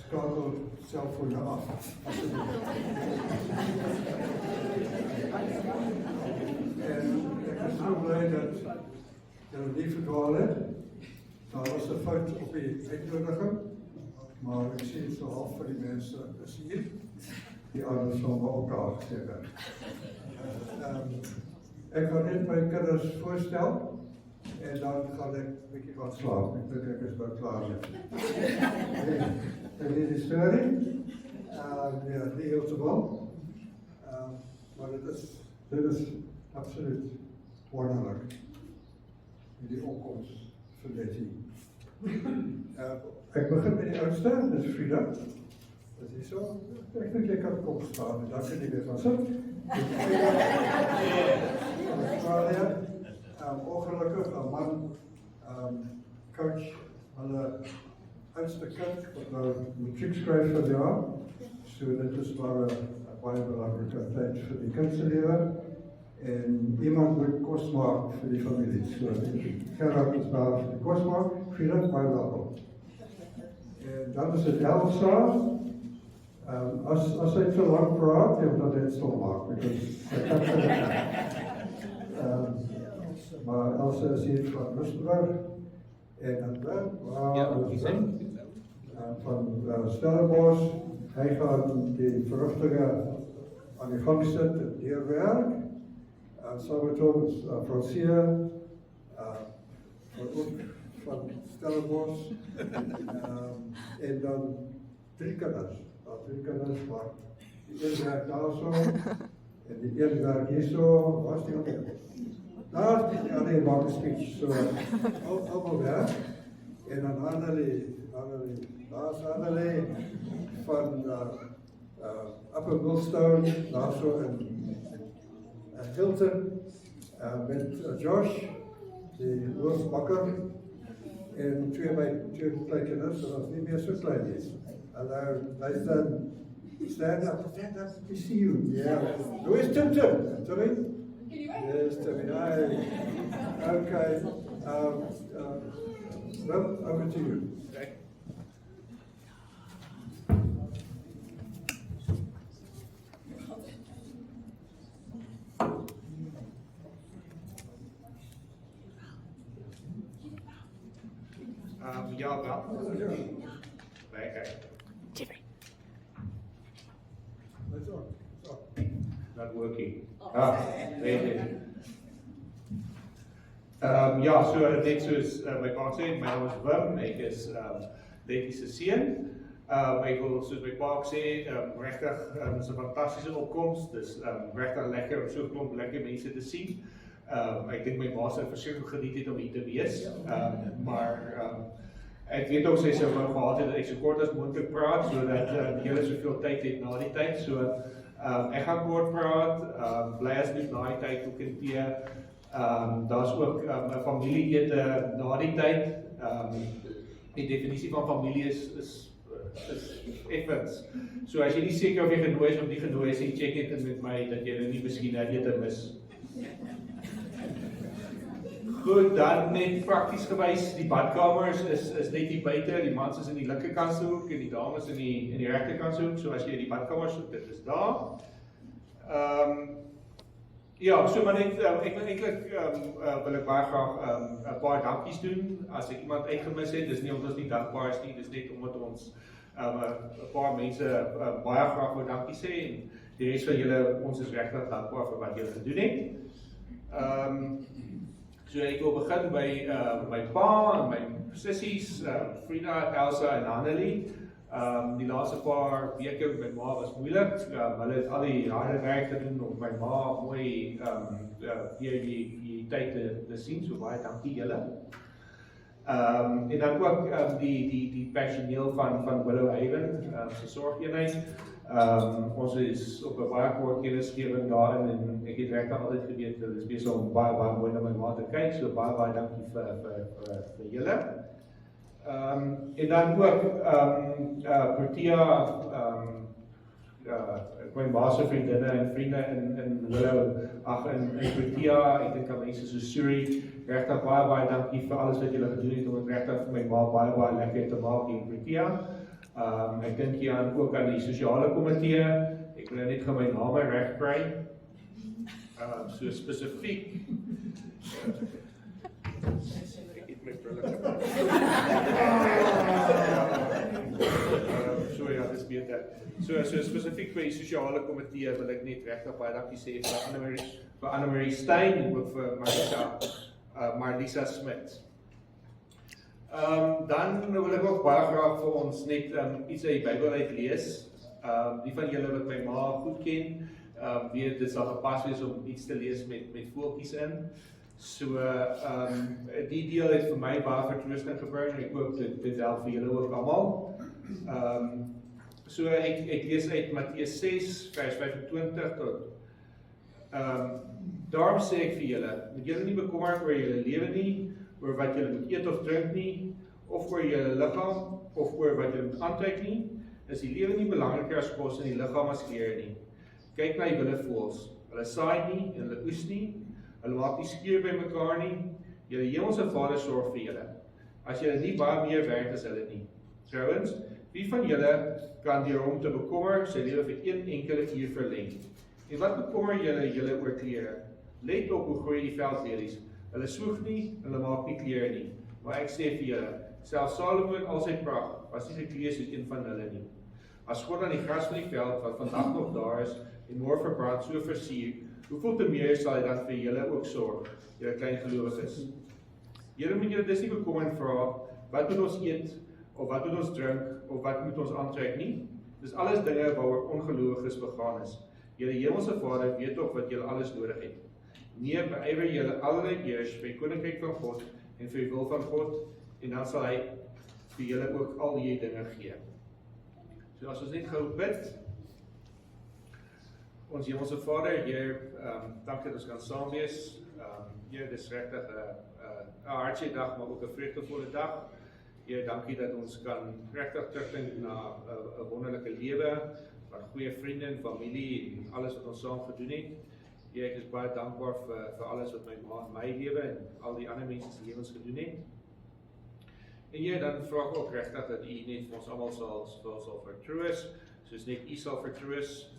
skakel selfone af. En ek is so bly dat julle nie verdwaal het. Daar was 'n fout op die uitnodiging, maar ek sien so half van die mense is hier. Die ander sal maar ook daar gesê word. Ek gaan net my kinders voorstel. En dan gaan ek 'n bietjie gaan slaap. Ek dink ek is wel klaar met. En die storie, ja, nie heeltemal. Maar dit is absoluut wonderlik. Die opkomst van Betty. Ek begin met die oudste, dit is Frida. Is die so? Ek dink jy kan kom staan en dan kan jy weer gaan sit. Ongelukkig, 'n man, coach, hulle oudste kind, wat nou matriek skryf vir die jaar. So dit is maar 'n baie belangrike tyd vir die kind se lewe. En iemand moet kos maak vir die familie. So Gerard is daar vir die kos maak, Frida, baie welkom. En dan is dit Elsa. As hy te lang praat, jy moet dat dit stil maak, because maar Elsa is hier van Rustenburg, en dan van Stellenbosch. Hy gaan die verrigtinge aan die gang sit en deurwerk. Sabaton is Francia, van Stellenbosch, en dan 3 kinders. Drie kinders, maar die een werk daar zo, en die een werk hier zo, waar is die andere? Daar is die andere maak een speech, zo, allemaal werk. En dan Annelie, daar is Annelie van Upper Millstone, daar zo in Hilton, met Josh, die hoofdbakker, en twee kleine kinders, dat is niet meer zo klein is. Hello, nice done. Stand up, we see you. Yeah. Who is Tim? Sorry? Yes, Timmy. Okay. Well, over to you. Okay. Ja, wel. Okay. Not working. Ja, so net soos my pa sê, my naam is Wim, ek is Betty se seun. Ek wil soos my pa sê, regtig is 'n fantastiese opkoms. Dis regtig lekker om so 'n klomp lekker mense te sien. Ek dink my ma sou verseker geniet het om hier te wees. Maar ek weet ook sy sou wou gehad het dat ek so kort as moontlik praat, sodat julle soveel tyd het na die tyd. So ek gaan kort praat, bly asseblief na die tyd ook in tee. Daar's ook 'n familieete na die tyd. Die definisie van familie is effens. So as jy nie seker of jy genooi is of nie genooi is, check dit in met my dat jy nie miskien ete mis. Goed, dan net prakties gewys, die badkamers is net hier buite, die mans is in die linkerkantse hoek en die dames in die regterkantse hoek, so as jy die badkamers soek, dit is daar. Ja, so maar net, ek wil eintlik wil ek baie graag 'n paar dankies doen, as ek iemand uitgemis het, dis nie omdat ons nie dankbaar is nie, dis net omdat ons 'n paar mense baie graag wil dankie sê, en die res van julle, ons is regtig dankbaar vir wat julle gedoen het. So ek wil begin by my pa en my sissies, Frida, Elsa en Annelie. Die laaste paar weke met my ma was moeilik. Hulle het al die harde werk gedoen om my ma mooi weer die tyd te sien, so baie dankie julle. En dan ook die personeel van Willow Haven, se sorgeenheid. Ons is op 'n baie kort kennisgewing daarin en ek het regtig altyd geweet dat dit is besig om baie mooi na my ma te kyk, so baie dankie vir julle. En dan ook Protea, my ma se vriendinne en vriende in Willow, in Protea, ek dink aan mense so Suri, regtig baie dankie vir alles wat julle gedoen het om dit regtig vir my ma baie lekker te maak in Protea. Ek dink hier ook aan die sosiale komitee. Ek wil net gaan my name reg kry. So spesifiek. Ek het my brille gepak. So ja, dis beter. So spesifiek vir die sosiale komitee wil ek net regtig baie dankie sê vir Annemarie Stein en ook vir Marlisa Smit. Dan wil ek ook baie graag vir ons net iets uit die Bybel uit lees. Die van julle wat my ma goed ken, weet dit sal gepas wees om iets te lees met voeltjies in. So die deel het vir my baie vertroosting gebring en ek hoop dit help vir julle ook almal. So ek lees uit Matteus 6 vers 25 tot daarom sê ek vir julle, moet julle nie bekommer oor julle lewe nie, oor wat julle moet eet of drink nie, of oor julle liggaam, of oor wat julle moet aantrek nie. Is die lewe nie belangriker as kos en die liggaam as klere nie. Kyk na die wilde voëls. Hulle saai nie en hulle oes nie. Hulle maak nie skuur by mekaar nie. Julle hemelse Vader sorg vir julle. As julle nie baie meer werd as hulle nie. Trouwens, wie van julle kan deur hom te bekommer sy lewe vir 1 enkele uur verleng? En wat bekommer julle oor klere? Let op hoe groei die veldlelies. Hulle soeg nie, hulle maak nie klere nie. Maar ek sê vir julle, selfs Salomo in al sy pragt was nie geklee soos een van hulle nie. As God aan die gras van die veld wat vandag nog daar is en môre verbrand so versier, hoeveel te meer sal hy dan vir julle ook sorg, julle klein gelowiges. Julle moet julle dus nie bekommer en vra, wat moet ons eet, of wat moet ons drink, of wat moet ons aantrek nie? Dis alles dinge waaroor ongelowiges begaan is. Julle hemelse Vader weet ook wat julle alles nodig het. Nee, beywer julle allerlei eers vir die koninkryk van God en vir die wil van God, en dan sal hy vir julle ook al die dinge gee. So as ons net gou bid. Ons hemelse Vader, Heer, dankie dat ons kan saam wees. Heer, dis regtig 'n hartseer dag, maar ook 'n vreugdevolle dag. Heer, dankie dat ons kan regtig terugdink na 'n wonderlike lewe, van goeie vriende en familie en alles wat ons saam gedoen het. Heer, ek is baie dankbaar vir alles wat my ma in my lewe en al die ander mense se lewens gedoen het. En Heer, dan vra ek ook regtig dat U net vir ons almal sal vertroos, soos net U sal vertroos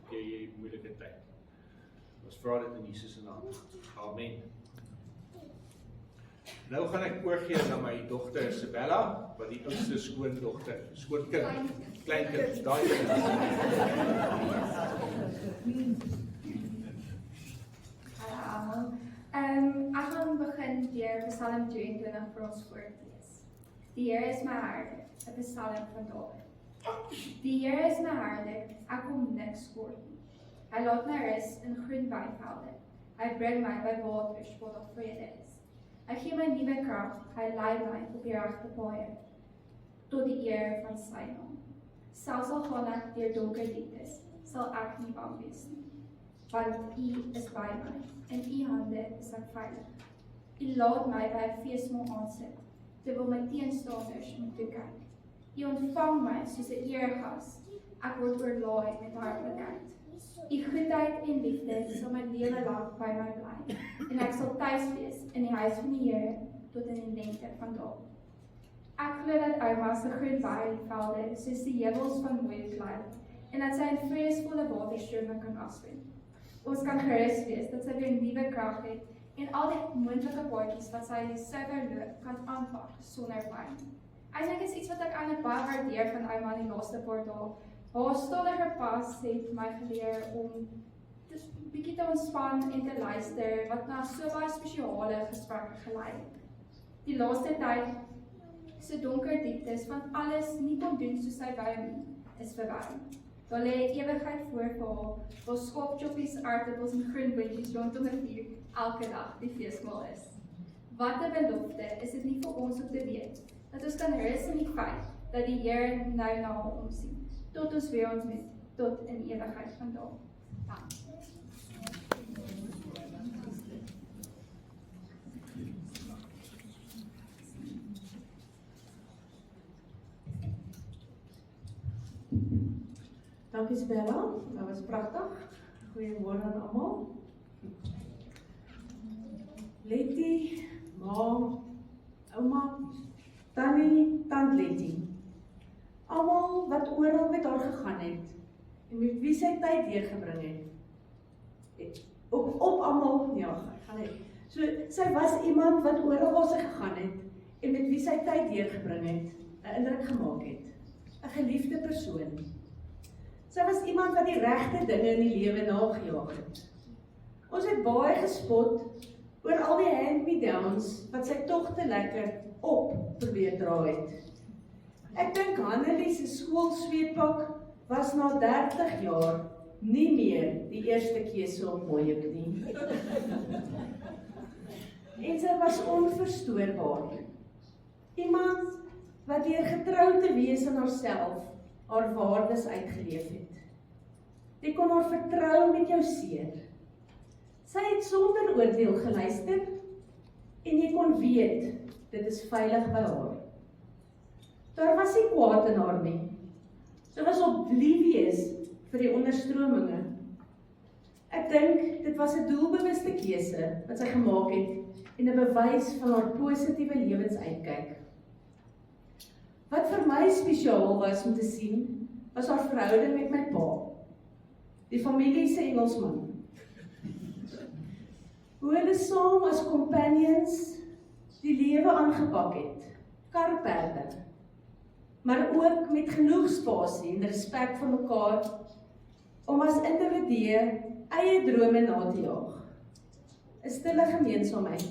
deur hierdie moeilike tyd. Ons vra dit in Jesus se naam. Amen. Nou gaan ek oorgee na my dogter Isabella, wat die oudste skoonkind, kleinkind, daai Ek gaan begin deur Psalm 22 vir ons voor te lees. Die Here is my herder, 'n Psalm van Dawid. Die Here is my herder, ek kom niks kort nie. Hy laat my rus in groen weivelde. Hy bring my by waters waar daar vrede is. Hy gee my nuwe krag, hy lei my op die regte paaie, tot die eer van sy naam. Selfs al gaan ek deur donker dieptes, sal ek nie bang wees nie. Want U is by my, in U hande is ek veilig. U laat my by 'n feesmaal aansit, terwyl my teenstanders moet toe kyk. U ontvang my soos 'n eregas, ek word oorlaai met hartlikheid. U goedheid en liefde sal my lewe lank by my bly, en ek sal tuis wees in die huis van die Here tot in die lengte van dae. Ek glo dat Ouma se groen weivelde soos die heuwels van mooi klei, en dat sy in vreesvolle waterstrome kan afswem. Ons kan gerus wees dat sy weer nuwe krag het en al die moontlike paadjies wat sy suiwer kan aanpak sonder pyn. Eintlik is iets wat ek eintlik baie waardeer van Ouma in die laaste paar dae. Haar stadige pas het my geleer om bietjie te ontspan en te luister wat na so baie spesiale gesprekke gelei het. Die laaste tyd so donker dieptes van alles nie kon doen soos sy wou nie, is verby. Daar lê ewigheid voor haar, waar skaapchoppies, aardappels en groen boontjies rondom 'n vuur elke dag die feesmaal is. Wat 'n belofte is dit nie vir ons om te weet, dat ons kan rus in die feit dat die Here nou na haar omsien, tot ons weer ontmoet, tot in ewigheid van dae. Dankie. Dankie Isabella, dat was pragtig. Goeiemôre aan almal. Letty, ma, ouma, tannie, tant Letty. oral met haar gegaan het, en met wie sy tyd deurgebring het. Op almal, ja, gaan net. So, sy was iemand wat oral waar sy gegaan het, en met wie sy tyd deurgebring het, 'n indruk gemaak het. 'n geliefde persoon. Sy was iemand wat die regte dinge in die lewe nagejaag het. Ons het baie gespot oor al die hand-me-downs wat sy tog te lekker op probeer dra het. Ek dink Hannelie se skoolsweetpak was na 30 jaar nie meer die eerste keuse op Mooihoek nie. En sy was onverstoorbaar. Iemand wat deur getrou te wees aan haarself, haar waardes uitgeleef het. Jy kon haar vertrou met jou seer. Sy het sonder oordeel geluister, en jy kon weet, dit is veilig by haar. Daar was nie kwaad in haar nie. Sy was oblivious vir die onderstrominge. Ek dink, dit was 'n doelbewuste keuse wat sy gemaak het, en 'n bewys van haar positiewe lewensuitkyk. Wat vir my spesiaal was om te sien, was haar verhouding met my pa, die familie se Engelsman. Hoe hulle saam as companions die lewe aangepak het, karperde, maar ook met genoeg spasie en respek vir mekaar, om as individue eie drome na te jaag. 'n Stille gemeenskapheid.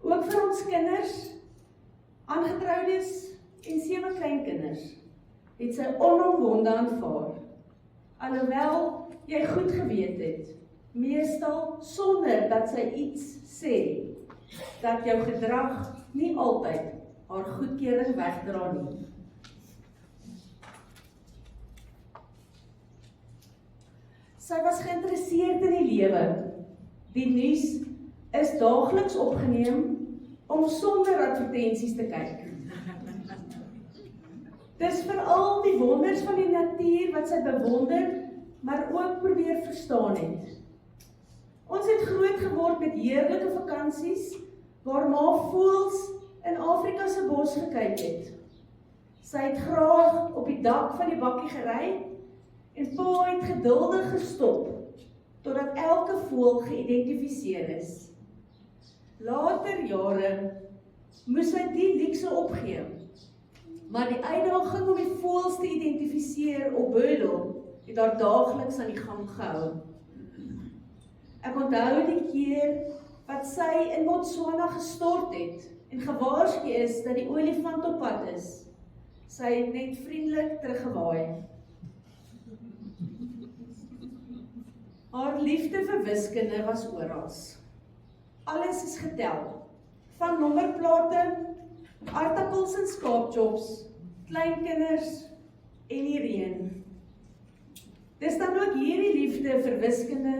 Ook vir ons kinders, aangetroudes en 7 kleinkinders, het sy onomwonde aanvaar, alhoewel jy goed geweet het, meestal sonder dat sy iets sê, dat jou gedrag nie altyd haar goedkeuring wegdra nie. Sy was geïnteresseerd in die lewe. Die nuus is daagliks opgeneem om sonder advertensies te kyk. Dis veral die wonders van die natuur wat sy bewonder, maar ook probeer verstaan het. Ons het groot geword met heerlike vakansies, waar ma voëls in Afrika se bos gekyk het. Sy het graag op die dak van die bakkie gery, en pa het geduldig gestop, totdat elke voël geïdentifiseer is. Later jare moes sy die luukse opgee, maar die uitdaging om die voëls te identifiseer op Burdel het haar daagliks aan die gang gehou. Ek onthou die keer wat sy in Botswana gestort het en gewaarsku is dat die olifant op pad is. Sy het net vriendelik teruggewaai. Haar liefde vir wiskunde was oral. Alles is getel, van nommerplate, aardappels en skaapchops, kleinkinders en die reën. Dis dan ook hierdie liefde vir wiskunde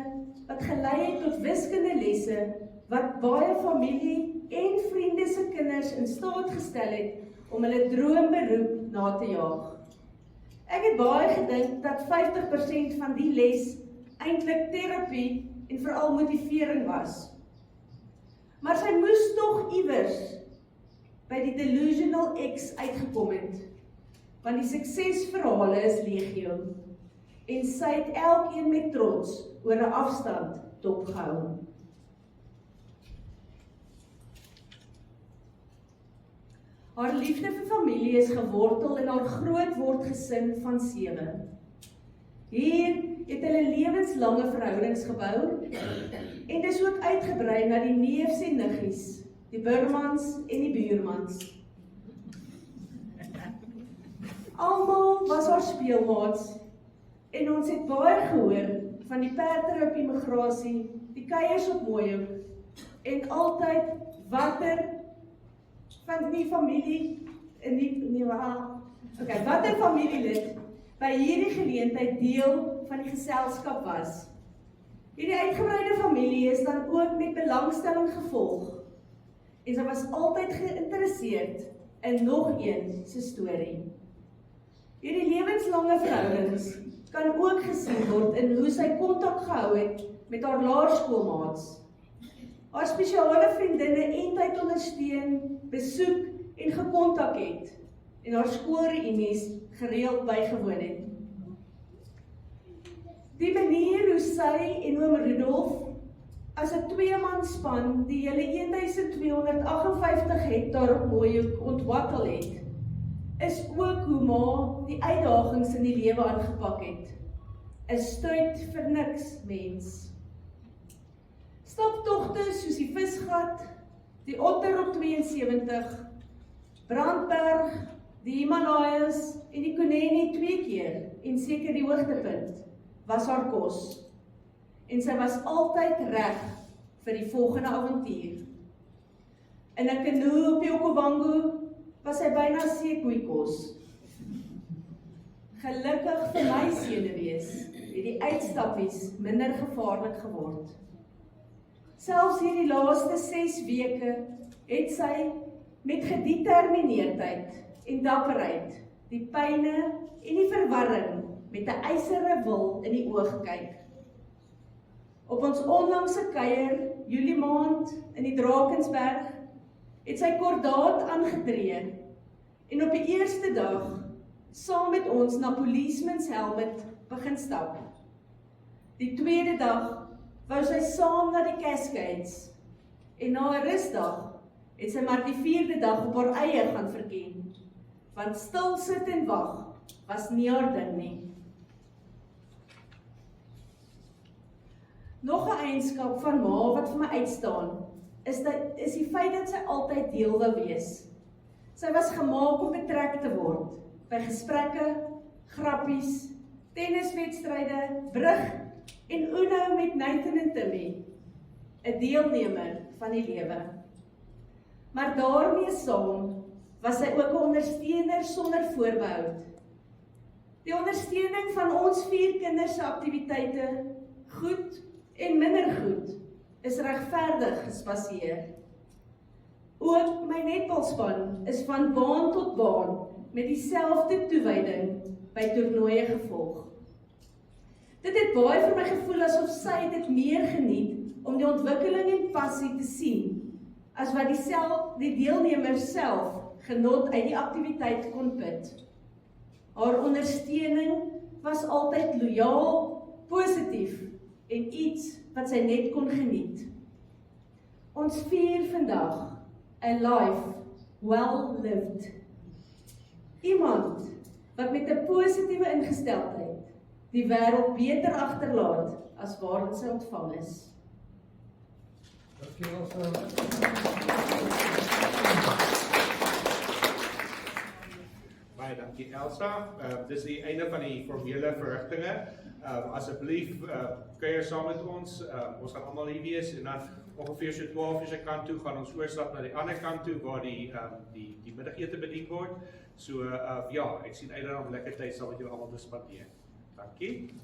wat gelei het tot wiskundelesse wat baie familie en vriende se kinders in staat gestel het om hulle droomberoep na te jaag. Ek het baie gedink dat 50% van die les eintlik terapie en veral motivering was. Maar sy moes tog iewers by die delusional X uitgekom het, want die suksesverhale is legio, en sy het elkeen met trots oor 'n afstand dopgehou. Haar liefde vir familie is gewortel in haar grootword gesin van 7. Hier het hulle lewenslange verhoudings gebou, en dis ook uitgebrei na die neefs en niggies, die Burmans en die buurmans. Almal was haar speelmaats, en ons het baie gehoor van die perdry op immigrasie, die kuiers op Mooihoek, en altyd watter van die familie, watter familielid by hierdie geleentheid deel van die geselskap was. Hierdie uitgebreide familie is dan ook met belangstelling gevolg, en sy was altyd geïnteresseerd in nog een se storie. Hierdie lewenslange verhoudings kan ook gesien word in hoe sy kontak gehou het met haar laerskoolmaats. Haar spesiale vriendinne en tyd ondersteun, besoek en gekontak het, en haar skoolreunies gereeld bygewoon het. Die manier hoe sy en oom Rudolf as 'n tweemanspan die hele 1258 hektaar op Mooihoek ontwattel het, is ook hoe ma die uitdagings in die lewe aangepak het. 'n Stuit vir niks, mens. Staptogte soos die Visgat, die Otter op 72, Brandberg, die Himalajas en die Kunene 2 keer en seker die hoogtepunt was haar kos. En sy was altyd reg vir die volgende avontuur. In 'n kanoe op die Okavango was sy byna seekoeikos. Gelukkig vir my senuwees het die uitstappies minder gevaarlik geword. Selfs hierdie laaste 6 weke het sy met gedetermineerdheid en dapperheid die pyne en die verwarring met 'n ysere wil in die oog kyk. Op ons onlangse kuier, Julie maand in die Drakensberg, het sy kordaat aangetree en op die eerste dag saam met ons na Policeman's Helmet begin stap. Die tweede dag wou sy saam na die Cascades en na 'n rusdag het sy maar die 4de dag op haar eie gaan verken, want stil sit en wag was nie haar ding nie. Nog 'n eienskap van ma wat vir my uitstaan, is die feit dat sy altyd deel wou wees. Sy was gemaak om betrek te word by gesprekke, grappies, tenniswedstryde, brug en Uno met Nathan en Timmy, 'n deelnemer van die lewe. Maar daarmee saam was sy ook 'n ondersteuner sonder voorbehoud. Die ondersteuning van ons 4 kinders se aktiwiteite, goed en minder goed, is regverdig gespaseer. Ook my netbalspan is van baan tot baan met dieselfde toewyding by toernooie gevolg. Dit het baie vir my gevoel asof sy dit meer geniet om die ontwikkeling en passie te sien, as wat die deelnemers self genot uit die aktiwiteit kon put. Haar ondersteuning was altyd lojaal, positief en iets wat sy net kon geniet. Ons vier vandag 'n life well lived. Iemand wat met 'n positiewe ingesteldheid die wêreld beter agterlaat as waarin sy ontvang is. Dankie Elsa. Baie dankie Elsa. Dis die einde van die formele verrigtinge. Asseblief kuier saam met ons. Ons gaan almal hier wees en dan ongeveer so 12 se kant toe gaan ons oorstap na die ander kant toe waar die middagete bedien word. So ja, ek sien uit daarna om lekker tyd saam met julle almal te spandeer. Dankie.